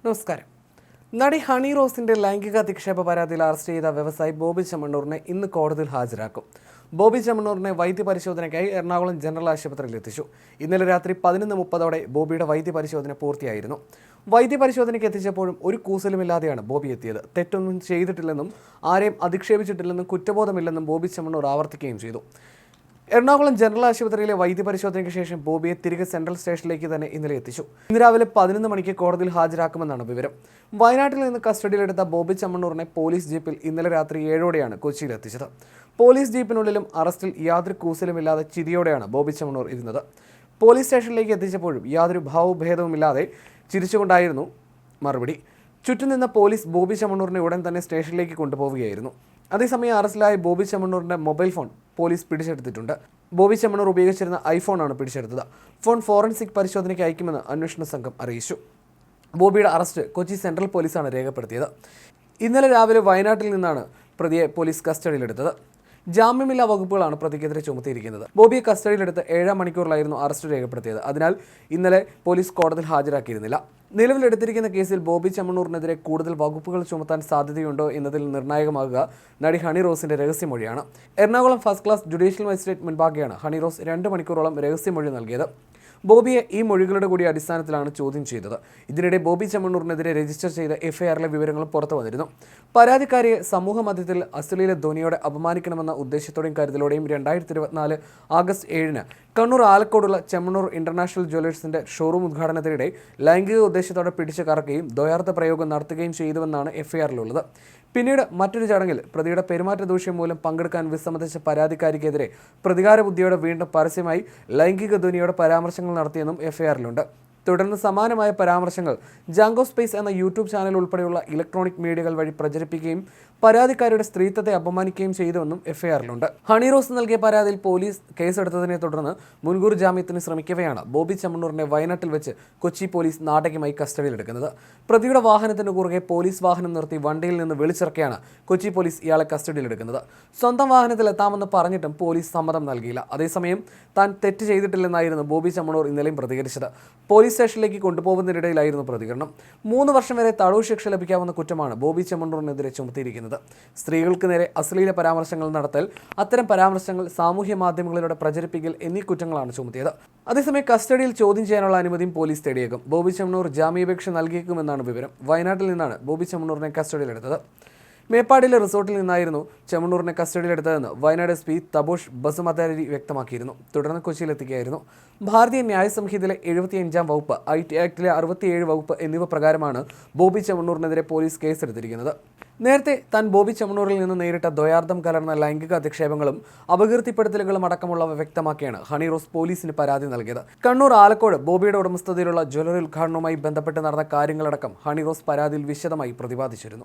നമസ്കാരം. നടി ഹണി റോസിന്റെ ലൈംഗിക അധിക്ഷേപ പരാതിയിൽ അറസ്റ്റ് ചെയ്ത വ്യവസായി ബോബി ചെമ്മണ്ണൂരിനെ ഇന്ന് കോടതിയിൽ ഹാജരാക്കും. ബോബി ചെമ്മണ്ണൂരിനെ വൈദ്യപരിശോധനയ്ക്കായി എറണാകുളം ജനറൽ ആശുപത്രിയിൽ എത്തിച്ചു. ഇന്നലെ രാത്രി 11:30 ബോബിയുടെ വൈദ്യപരിശോധന പൂർത്തിയായിരുന്നു. വൈദ്യപരിശോധനയ്ക്ക് എത്തിച്ചപ്പോഴും ഒരു കൂസലുമില്ലാതെയാണ് ബോബി എത്തിയത്. തെറ്റൊന്നും ചെയ്തിട്ടില്ലെന്നും ആരെയും അധിക്ഷേപിച്ചിട്ടില്ലെന്നും കുറ്റബോധമില്ലെന്നും ബോബി ചെമ്മണ്ണൂർ ആവർത്തിക്കുകയും ചെയ്തു. എറണാകുളം ജനറൽ ആശുപത്രിയിലെ വൈദ്യപരിശോധനയ്ക്ക് ശേഷം ബോബിയെ തിരികെ സെൻട്രൽ സ്റ്റേഷനിലേക്ക് തന്നെ ഇന്നലെ എത്തിച്ചു. ഇന്ന് രാവിലെ 11 മണിക്ക് കോടതിയിൽ ഹാജരാക്കുമെന്നാണ് വിവരം. വയനാട്ടിൽ നിന്ന് കസ്റ്റഡിയിലെടുത്ത ബോബി ചെമ്മണ്ണൂരിനെ പോലീസ് ജീപ്പിൽ ഇന്നലെ രാത്രി 7ഓടെയാണ് കൊച്ചിയിൽ എത്തിച്ചത്. പോലീസ് ജീപ്പിനുള്ളിലും അറസ്റ്റിൽ യാതൊരു കൂസലുമില്ലാതെ ചിരിയോടെയാണ് ബോബി ചെമ്മണ്ണൂർ ഇരുന്നത്. പോലീസ് സ്റ്റേഷനിലേക്ക് എത്തിച്ചപ്പോഴും യാതൊരു ഭാവഭേദവുമില്ലാതെ ചിരിച്ചുകൊണ്ടായിരുന്നു മറുപടി. ചുറ്റും നിന്ന പോലീസ് ബോബി ചെമ്മണ്ണൂരിനെ ഉടൻ തന്നെ സ്റ്റേഷനിലേക്ക് കൊണ്ടുപോവുകയായിരുന്നു. അതേസമയം അറസ്റ്റിലായ ബോബി ചെമ്മണ്ണൂരിന്റെ മൊബൈൽ ഫോൺ പോലീസ് പിടിച്ചെടുത്തിട്ടുണ്ട്. ബോബി ചെമ്മണ്ണൂർ ഉപയോഗിച്ചിരുന്ന ഐഫോണാണ് പിടിച്ചെടുത്തത്. ഫോൺ ഫോറൻസിക് പരിശോധനയ്ക്ക് അയക്കുമെന്ന് അന്വേഷണ സംഘം അറിയിച്ചു. ബോബിയുടെ അറസ്റ്റ് കൊച്ചി സെൻട്രൽ പോലീസാണ് രേഖപ്പെടുത്തിയത്. ഇന്നലെ രാവിലെ വയനാട്ടിൽ നിന്നാണ് പ്രതിയെ പോലീസ് കസ്റ്റഡിയിലെടുത്തത്. ജാമ്യമില്ലാ വകുപ്പുകളാണ് പ്രതിക്കെതിരെ ചുമത്തിയിരിക്കുന്നത്. ബോബിയെ കസ്റ്റഡിയിലെടുത്ത് 7 മണിക്കൂറിലായിരുന്നു അറസ്റ്റ് രേഖപ്പെടുത്തിയത്. അതിനാൽ ഇന്നലെ പോലീസ് കോടതിയിൽ ഹാജരാക്കിയിരുന്നില്ല. നിലവിലെടുത്തിരിക്കുന്ന കേസിൽ ബോബി ചെമ്മണ്ണൂരിനെതിരെ കൂടുതൽ വകുപ്പുകൾ ചുമത്താൻ സാധ്യതയുണ്ടോ എന്നതിൽ നിർണായകമാകുക നടി ഹണി റോസിന്റെ രഹസ്യമൊഴിയാണ്. Ernakulam first class judicial magistrate മുൻപാകെയാണ് ഹണി റോസ് 2 മണിക്കൂറോളം രഹസ്യമൊഴി നൽകിയത്. ബോബിയെ ഈ മൊഴികളുടെ കൂടി അടിസ്ഥാനത്തിലാണ് ചോദ്യം ചെയ്തത്. ഇതിനിടെ ബോബി ചെമ്മണ്ണൂരിനെതിരെ രജിസ്റ്റർ ചെയ്ത എഫ്ഐആറിലെ വിവരങ്ങളും പുറത്തു വന്നിരുന്നു. പരാതിക്കാരിയെ സമൂഹ മധ്യത്തിൽ അശ്ലീല ധ്വനിയോടെ അപമാനിക്കണമെന്ന ഉദ്ദേശത്തോടെയും കരുതലോടെയും 2024 ആഗസ്റ്റ് 7 കണ്ണൂർ ആലക്കോടുള്ള ചെമ്മണ്ണൂർ ഇന്റർനാഷണൽ ജ്വല്ലേഴ്സിന്റെ ഷോറൂം ഉദ്ഘാടനത്തിനിടെ ലൈംഗിക ഉദ്ദേശത്തോടെ പിടിച്ചു കറക്കുകയും ദ്വയാർത്ഥ പ്രയോഗം നടത്തുകയും ചെയ്തുവെന്നാണ് എഫ്ഐആറിലുള്ളത്. പിന്നീട് മറ്റൊരു ചടങ്ങിൽ പ്രതിയുടെ പെരുമാറ്റ ദൂഷ്യം മൂലം പങ്കെടുക്കാൻ വിസമ്മതിച്ച പരാതിക്കാരിക്കെതിരെ പ്രതികാര ബുദ്ധിയോടെ വീണ്ടും പരസ്യമായി ലൈംഗിക ധ്വനിയോടെ പരാമർശങ്ങൾ നടത്തിയെന്നും എഫ്ഐആറിലുണ്ട്. തുടർന്ന് സമാനമായ പരാമർശങ്ങൾ ജാങ്കോ സ്പേസ് എന്ന യൂട്യൂബ് ചാനൽ ഉൾപ്പെടെയുള്ള ഇലക്ട്രോണിക് മീഡിയകൾ വഴി പ്രചരിപ്പിക്കുകയും പരാതിക്കാരുടെ സ്ത്രീത്വത്തെ അപമാനിക്കുകയും ചെയ്തുവെന്നും എഫ്ഐആറിലുണ്ട്. ഹണി റോസ് നൽകിയ പരാതിയിൽ പോലീസ് കേസെടുത്തതിനെ തുടർന്ന് മുൻകൂർ ജാമ്യത്തിന് ശ്രമിക്കവെയാണ് ബോബി ചെമ്മണ്ണൂരിനെ വയനാട്ടിൽ വെച്ച് കൊച്ചി പോലീസ് നാടകീയമായി കസ്റ്റഡിയിലെടുക്കുന്നത്. പ്രതിയുടെ വാഹനത്തിന് കുറുകെ പോലീസ് വാഹനം നിർത്തി വണ്ടിയിൽ നിന്ന് വിളിച്ചിറക്കിയാണ് കൊച്ചി പോലീസ് ഇയാളെ കസ്റ്റഡിയിലെടുക്കുന്നത്. സ്വന്തം വാഹനത്തിൽ എത്താമെന്ന് പറഞ്ഞിട്ടും പോലീസ് സമ്മതം നൽകിയില്ല. അതേസമയം താൻ തെറ്റ് ചെയ്തിട്ടില്ലെന്നായിരുന്നു ബോബി ചെമ്മണ്ണൂർ ഇന്നലെയും പ്രതികരിച്ചത്. പോലീസ് സ്റ്റേഷനിലേക്ക് കൊണ്ടുപോകുന്നതിനിടയിലായിരുന്നു പ്രതികരണം. 3 വർഷം വരെ തടവ് ശിക്ഷ ലഭിക്കാവുന്ന കുറ്റമാണ് ബോബി ചെമ്മണ്ണൂരിനെതിരെ ചുമത്തിയിരിക്കുന്നത്. സ്ത്രീകൾക്ക് നേരെ അശ്ലീല പരാമർശങ്ങൾ നടത്തൽ, അത്തരം പരാമർശങ്ങൾ സാമൂഹ്യ മാധ്യമങ്ങളിലൂടെ പ്രചരിപ്പിക്കൽ എന്നീ കുറ്റങ്ങളാണ് ചുമത്തിയത്. അതേസമയം കസ്റ്റഡിയിൽ ചോദ്യം ചെയ്യാനുള്ള അനുമതിയും പോലീസ് തേടിയേക്കും. ബോബി ചെമ്മണ്ണൂർ ജാമ്യാപേക്ഷ നൽകിയേക്കുമെന്നാണ് വിവരം. വയനാട്ടിൽ നിന്നാണ് ബോബി ചെമ്മണ്ണൂരിനെ കസ്റ്റഡിയിലെടുത്തത്. മേപ്പാടിയിലെ റിസോർട്ടിൽ നിന്നായിരുന്നു ചെമ്മണ്ണൂരിനെ കസ്റ്റഡിയിലെടുത്തതെന്ന് വയനാട് എസ് പി തബോഷ് ബസുമതാരി വ്യക്തമാക്കിയിരുന്നു. തുടർന്ന് കൊച്ചിയിലെത്തിക്കുകയായിരുന്നു. ഭാരതീയ ന്യായ സംഹിതയിലെ 75-ാം വകുപ്പ്, IT ആക്ടിലെ 67 വകുപ്പ് എന്നിവ പ്രകാരമാണ് ബോബി ചെമ്മണ്ണൂരിനെതിരെ പോലീസ് കേസെടുത്തിരിക്കുന്നത്. നേരത്തെ താൻ ബോബി ചെമ്മണ്ണൂരിൽ നിന്ന് നേരിട്ട ദ്വയാർത്ഥം കലർന്ന ലൈംഗിക അധിക്ഷേപങ്ങളും അപകീർത്തിപ്പെടുത്തലുകളും അടക്കമുള്ളവ വ്യക്തമാക്കിയാണ് ഹണി റോസ് പോലീസിന് പരാതി നൽകിയത്. കണ്ണൂർ ആലക്കോട് ബോബിയുടെ ഉടമസ്ഥതയിലുള്ള ജ്വല്ലറി ഉദ്ഘാടനവുമായി ബന്ധപ്പെട്ട് നടന്ന കാര്യങ്ങളടക്കം ഹണി റോസ് പരാതിയിൽ വിശദമായി പ്രതിപാദിച്ചിരുന്നു.